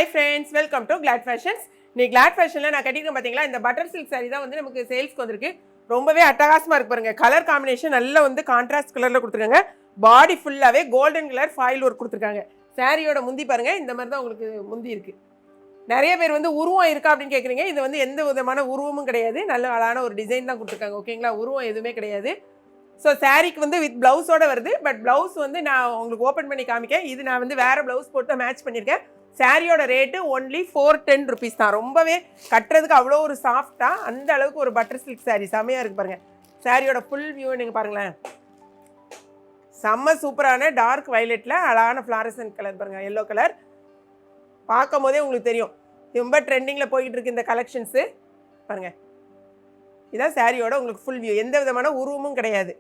Hi friends, welcome to Glad Fashions. நீ Glad Fashionல நான் கட்டிருக்கேன் பாத்தீங்களா இந்த பட்டர் சில்க் saree தான் வந்து நமக்கு சேல்ஸ்க்கு வந்திருக்கு. ரொம்பவே அட்டகாசமா இருக்கு பாருங்க. கலர் காம்பினேஷன் நல்ல வந்து கான்ட்ராஸ்ட் கலர்ல கொடுத்திருக்காங்க. பாடி ஃபுல்லாவே கோல்டன் கலர் ஃபாயில் வர்க் கொடுத்திருக்காங்க. சாரியோட முந்தி பாருங்க இந்த மாதிரி தான் உங்களுக்கு முந்தி இருக்கு. நிறைய பேர் வந்து உருவம் இருக்கா அப்படின்னு கேக்குறீங்க. இது வந்து எந்த விதமான உருவமும் கிடையாது. நல்ல அழகான ஒரு டிசைன் தான் கொடுத்திருக்காங்க. ஓகேங்களா? உருவம் எதுவுமே கிடையாது. ஸோ சாரிக்கு வந்து வித் பிளவுஸோட வருது. பட் பிளவுஸ் வந்து நான் உங்களுக்கு ஓப்பன் பண்ணி காமிக்கேன். இது நான் வந்து வேற பிளவுஸ் போட்டு மேட்ச் பண்ணியிருக்கேன். சாரியோட ரேட்டு ஒன்லி 410 ருபீஸ் தான். ரொம்பவே கட்டுறதுக்கு அவ்வளோ ஒரு சாஃப்டாக அந்த அளவுக்கு ஒரு பட்டர் சில்க் சாரி செம்மையாக இருக்குது பாருங்கள். சாரியோட ஃபுல் வியூ நீங்கள் பாருங்களேன். செம்ம சூப்பரான டார்க் வயலட்டில் அழகான ஃப்ளாரசன்ட் கலர் பாருங்கள். எல்லோ கலர் பார்க்கும் போதே உங்களுக்கு தெரியும் ரொம்ப ட்ரெண்டிங்கில் போயிட்டு இருக்கு இந்த கலெக்ஷன்ஸு பாருங்கள். இதான் சாரியோட உங்களுக்கு ஃபுல் வியூ. எந்த விதமான உருவமும் கிடையாது.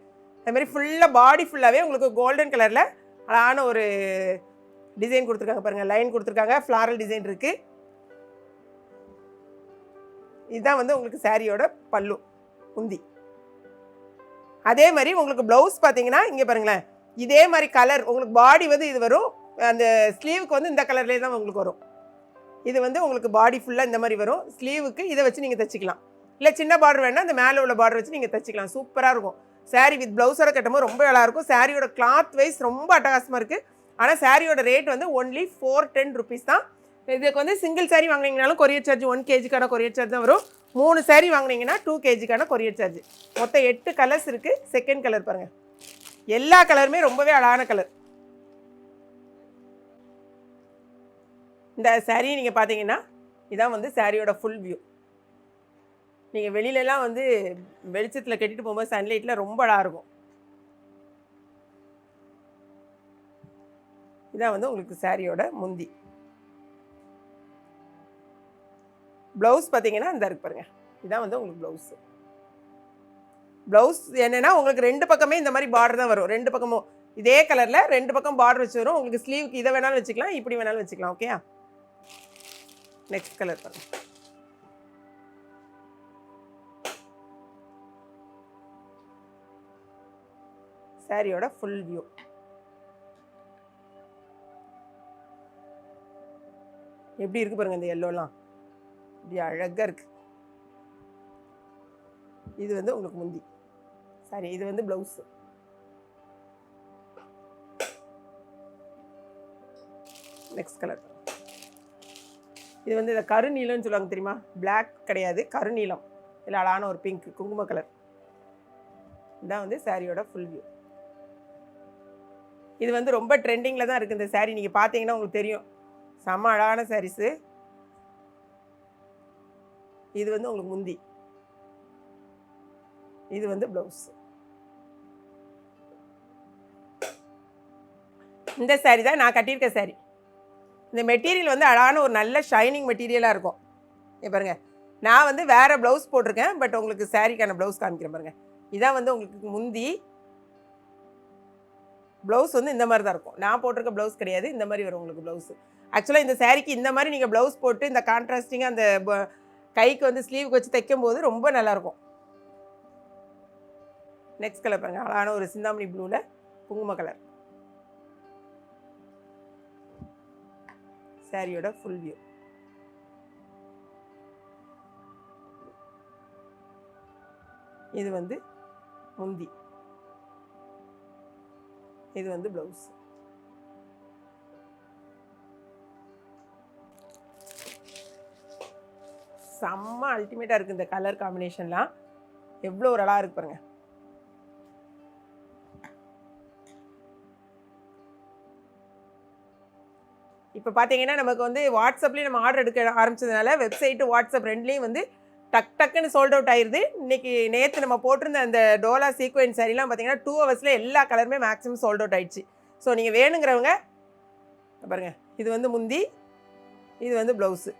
அதுமாதிரி ஃபுல்லாக பாடி ஃபுல்லாகவே உங்களுக்கு கோல்டன் கலரில் அழகான ஒரு டிசைன் கொடுத்துருக்காங்க பாருங்கள். லைன் கொடுத்துருக்காங்க. ஃப்ளாரல் டிசைன் இருக்குது. இதுதான் வந்து உங்களுக்கு சாரியோட பல்லு முந்தி. அதே மாதிரி உங்களுக்கு ப்ளவுஸ் பார்த்தீங்கன்னா இங்கே பாருங்களேன். இதே மாதிரி கலர் உங்களுக்கு பாடி வந்து இது வரும். அந்த ஸ்லீவுக்கு வந்து இந்த கலர்லேயே தான் உங்களுக்கு வரும். இது வந்து உங்களுக்கு பாடி ஃபுல்லாக இந்த மாதிரி வரும். ஸ்லீவுக்கு இதை வச்சு நீங்கள் தைச்சிக்கலாம். இல்லை சின்ன பார்டர் வேணால் அந்த மேலே உள்ள பார்டர் வச்சு நீங்கள் தைச்சிக்கலாம். சூப்பராக இருக்கும். சாரி வித் ப்ளவுஸோட கட்டும்போது ரொம்ப நல்லாயிருக்கும். சாரியோட கிளாத் வைஸ் ரொம்ப அட்டகாசமாக இருக்குது. ஆனால் சாரியோட ரேட் வந்து ஒன்லி 410 ருபீஸ் தான். இதுக்கு வந்து சிங்கிள் சாரி வாங்கினீங்கனாலும் கொரியர் சார்ஜ் 1 kgக்கான கொரியர் சார்ஜ் தான் வரும். 3 சாரி வாங்கினீங்கன்னா 2 kgக்கான கொரியர் சார்ஜ். மொத்தம் 8 கலர்ஸ் இருக்குது. செகண்ட் கலர் பாருங்கள். எல்லா கலருமே ரொம்பவே அழகான கலர். இந்த சாரி நீங்கள் பார்த்தீங்கன்னா இதான் வந்து சாரியோட ஃபுல் வியூ. நீங்கள் வெளியிலலாம் வந்து வெளிச்சத்தில் கட்டிட்டு போகும்போது சன்லைட்டில் ரொம்ப அழகாக இருக்கும். இதான் வந்து உங்களுக்கு சாரியோட முந்தி. ப்ளவுஸ் பார்த்தீங்கன்னா இந்த இருக்கு பாருங்கள். இதான் வந்து உங்களுக்கு ப்ளவுஸு. ப்ளவுஸ் என்னென்னா உங்களுக்கு ரெண்டு பக்கமே இந்த மாதிரி பார்டர் தான் வரும். ரெண்டு பக்கமும் இதே கலரில் ரெண்டு பக்கம் பார்டர் வச்சு வரும். உங்களுக்கு ஸ்லீவுக்கு இதை வேணாலும் வச்சுக்கலாம், இப்படி வேணாலும் வச்சுக்கலாம். ஓகே. நெக்ஸ்ட் கலர் பாருங்கள். சாரியோட ஃபுல் வியூ. எப்படி இருக்கு பாருங்க. இந்த எல்லோலாம் இப்படி அழகாக இருக்கு. இது வந்து உங்களுக்கு முந்தி. சாரி இது வந்து ப்ளவுஸு. Next colour. இது வந்து இந்த கருநீலம்னு சொல்லுவாங்க தெரியுமா? பிளாக் கிடையாது, கருநீலம். இல்லை அழகான ஒரு பிங்க் குங்கும கலர். இதான் வந்து சாரியோட ஃபுல் வியூ. இது வந்து ரொம்ப ட்ரெண்டிங்கில் தான் இருக்குது இந்த சாரீ. நீங்கள் பார்த்தீங்கன்னா உங்களுக்கு தெரியும். செம்ம அழகான சாரீஸு. இது வந்து உங்களுக்கு முந்தி. இது வந்து ப்ளவுஸ். இந்த சாரீ தான் நான் கட்டியிருக்க சாரீ. இந்த மெட்டீரியல் வந்து அழகான ஒரு நல்ல ஷைனிங் மெட்டீரியலாக இருக்கும். பாருங்கள். நான் வந்து வேறு ப்ளவுஸ் போட்டிருக்கேன். பட் உங்களுக்கு சாரீக்கான ப்ளவுஸ் காமிக்கிறேன் பாருங்கள். இதான் வந்து உங்களுக்கு முந்தி. ப்ளவுஸ் வந்து இந்த மாதிரி தான் இருக்கும். நான் போட்டிருக்க ப்ளவுஸ் கிடையாது. இந்த மாதிரி வரும் உங்களுக்கு ப்ளவுஸு. ஆக்சுவலாக இந்த சாரீக்கு இந்த மாதிரி நீங்கள் ப்ளவுஸ் போட்டு இந்த கான்ட்ராஸ்டிங்காக அந்த கைக்கு வந்து ஸ்லீவுக்கு வச்சு தைக்கும் போது ரொம்ப நல்லாயிருக்கும். நெக்ஸ்ட் கலர் பாருங்கள். அழகான ஒரு சிந்தாமணி ப்ளூவில் குங்கும கலர். சாரியோட ஃபுல் வியூ. இது வந்து முந்தி. இது வந்து ப்ளவுஸ். செம்ம அல்டிமேட்டாக இருக்குது இந்த கலர் காம்பினேஷன்லாம். எவ்வளோ ஒரு அழகாக இருக்கு பாருங்க. இப்போ பார்த்தீங்கன்னா நமக்கு வந்து வாட்ஸ்அப்லேயும் நம்ம ஆர்டர் எடுக்க ஆரம்பிச்சதுனால வெப்சைட்டு வாட்ஸ்அப் ரெண்டுலேயும் வந்து டக்குன்னு சோல்ட் அவுட் ஆயிடுது. இன்றைக்கி நேற்று நம்ம போட்டிருந்த அந்த டோலா சீக்வென்ஸ் சாரீலாம் பார்த்தீங்கன்னா 2 ஹவர்ஸில் எல்லா கலருமே மேக்ஸிமம் சோல்ட் அவுட் ஆயிடுச்சு. ஸோ நீங்கள் வேணுங்கிறவங்க பாருங்கள். இது வந்து முந்தி. இது வந்து ப்ளவுஸு.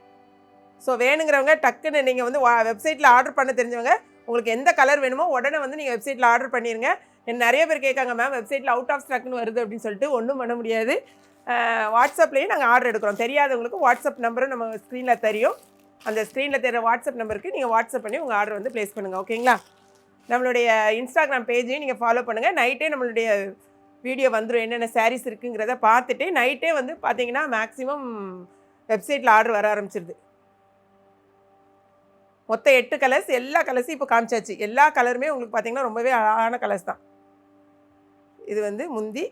ஸோ வேணுங்கிறவங்க டக்குன்னு நீங்கள் வந்து வெப்சைட்டில் ஆர்டர் பண்ண தெரிஞ்சவங்க உங்களுக்கு எந்த கலர் வேணுமோ உடனே வந்து நீங்கள் வெப்சைட்டில் ஆர்டர் பண்ணிடுங்க. நிறைய பேர் கேட்காங்க மேம் வெப்சைட்டில் அவுட் ஆஃப் ஸ்டாக்னு வருது அப்படின்னு சொல்லிட்டு. ஒன்றும் பண்ண முடியாது. வாட்ஸ்அப்லேயும் நாங்கள் ஆர்டர் எடுக்கிறோம். தெரியாதவங்களுக்கு வாட்ஸ்அப் நம்பரும் நம்ம ஸ்க்ரீனில் தெரியும். அந்த ஸ்க்ரீனில் தெரிகிற வாட்ஸ்அப் நம்பருக்கு நீங்கள் வாட்ஸ்அப் பண்ணி உங்கள் ஆர்டர் வந்து ப்ளேஸ் பண்ணுங்கள். ஓகேங்களா? நம்மளுடைய இன்ஸ்டாகிராம் பேஜையும் நீங்கள் ஃபாலோ பண்ணுங்கள். நைட்டே நம்மளுடைய வீடியோ வந்துடும். என்னென்ன சாரீஸ் இருக்குங்கிறத பார்த்துட்டு நைட்டே வந்து பார்த்தீங்கன்னா மேக்ஸிமம் வெப்சைட்டில் ஆர்டர் வர ஆரம்பிச்சிருது. மொத்தம் 8 கலர்ஸ், எல்லா கலர்ஸையும் இப்போ காமிச்சாச்சு. எல்லா கலருமே உங்களுக்கு பார்த்தீங்கன்னா ரொம்பவே அழகான கலர்ஸ் தான். இது வந்து முந்தி,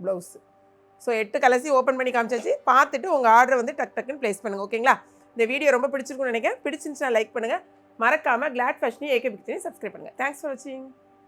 ப்ளவுஸு. ஸோ 8 கலர்ஸையும் ஓப்பன் பண்ணி காமிச்சாச்சு. பார்த்துட்டு உங்கள் ஆர்டரை வந்து டக் டக்குன்னு ப்ளேஸ் பண்ணுங்கள். ஓகேங்களா? இந்த வீடியோ ரொம்ப பிடிச்சிருக்குன்னு நினைக்கிறேன். பிடிச்சிருந்துச்சுன்னா லைக் பண்ணுங்கள். மறக்காமல் கிளாட் ஃபேஷனையும் ஏகே பிக்சரையும் சப்ஸ்கிரைப் பண்ணுங்கள். தேங்க்ஸ் ஃபார் வாட்சிங்.